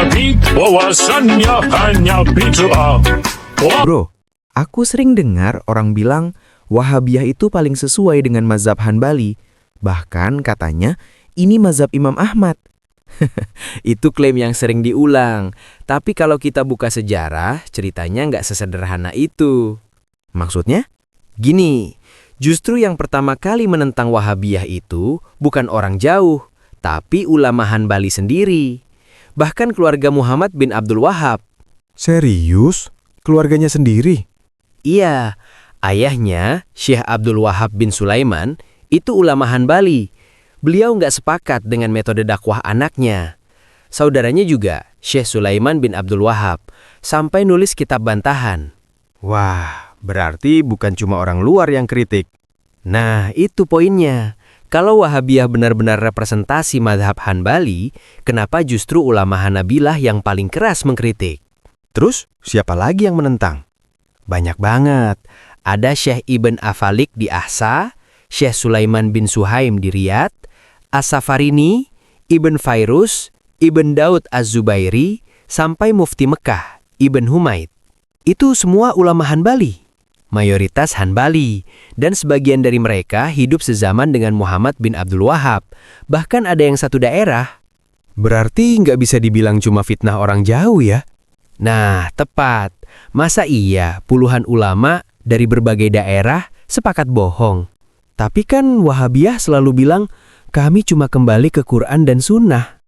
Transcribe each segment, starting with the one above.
Wahabi, wawasannya hanya bid'ah. Bro, aku sering dengar orang bilang Wahabiyah itu paling sesuai dengan mazhab Hanbali. Bahkan katanya ini mazhab Imam Ahmad. Itu klaim yang sering diulang. Tapi kalau kita buka sejarah, ceritanya nggak sesederhana itu. Maksudnya? Gini, justru yang pertama kali menentang Wahabiyah itu bukan orang jauh, tapi ulama Hanbali sendiri. Bahkan keluarga Muhammad bin Abdul Wahab. Serius? Keluarganya sendiri? Iya, ayahnya Syekh Abdul Wahab bin Sulaiman itu ulama Hanbali. Beliau nggak sepakat dengan metode dakwah anaknya. Saudaranya juga Syekh Sulaiman bin Abdul Wahab sampai nulis kitab bantahan. Wah, berarti bukan cuma orang luar yang kritik. Nah, itu poinnya. Kalau Wahabiyah benar-benar representasi mazhab Hanbali, kenapa justru ulama Hanabilah yang paling keras mengkritik? Terus, siapa lagi yang menentang? Banyak banget. Ada Syekh Ibn Afalik di Ahsa, Syekh Sulaiman bin Suhaim di Riyadh, As-Safarini, Ibn Fairuz, Ibn Daud Az-Zubairi, sampai Mufti Mekah, Ibn Humaid. Itu semua ulama Hanbali. Mayoritas Hanbali, dan sebagian dari mereka hidup sezaman dengan Muhammad bin Abdul Wahab. Bahkan ada yang satu daerah. Berarti nggak bisa dibilang cuma fitnah orang jauh ya? Nah, tepat. Masa iya puluhan ulama dari berbagai daerah sepakat bohong? Tapi kan Wahabiyah selalu bilang, kami cuma kembali ke Quran dan Sunnah.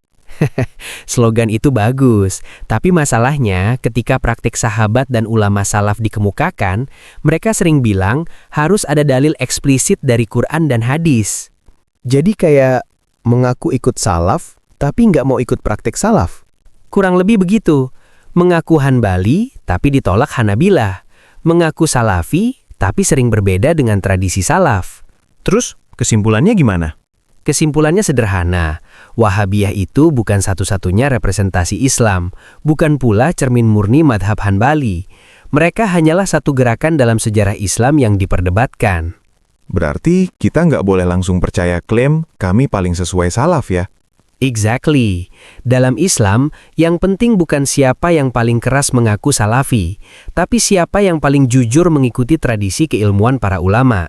Slogan itu bagus, tapi masalahnya ketika praktik sahabat dan ulama salaf dikemukakan, mereka sering bilang harus ada dalil eksplisit dari Quran dan hadis. Jadi kayak mengaku ikut salaf, tapi nggak mau ikut praktik salaf. Kurang lebih begitu. Mengaku Hanbali, tapi ditolak Hanabilah. Mengaku Salafi, tapi sering berbeda dengan tradisi salaf. Terus, kesimpulannya gimana? Kesimpulannya sederhana, Wahabiyah itu bukan satu-satunya representasi Islam, bukan pula cermin murni madhab Hanbali. Mereka hanyalah satu gerakan dalam sejarah Islam yang diperdebatkan. Berarti kita nggak boleh langsung percaya klaim kami paling sesuai salaf ya? Exactly. Dalam Islam, yang penting bukan siapa yang paling keras mengaku salafi, tapi siapa yang paling jujur mengikuti tradisi keilmuan para ulama.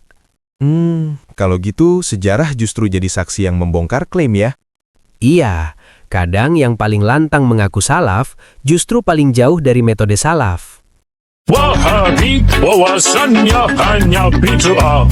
Kalau gitu sejarah justru jadi saksi yang membongkar klaim ya? Iya, kadang yang paling lantang mengaku salaf justru paling jauh dari metode salaf. Wahabi, wawasannya hanya bid'ah.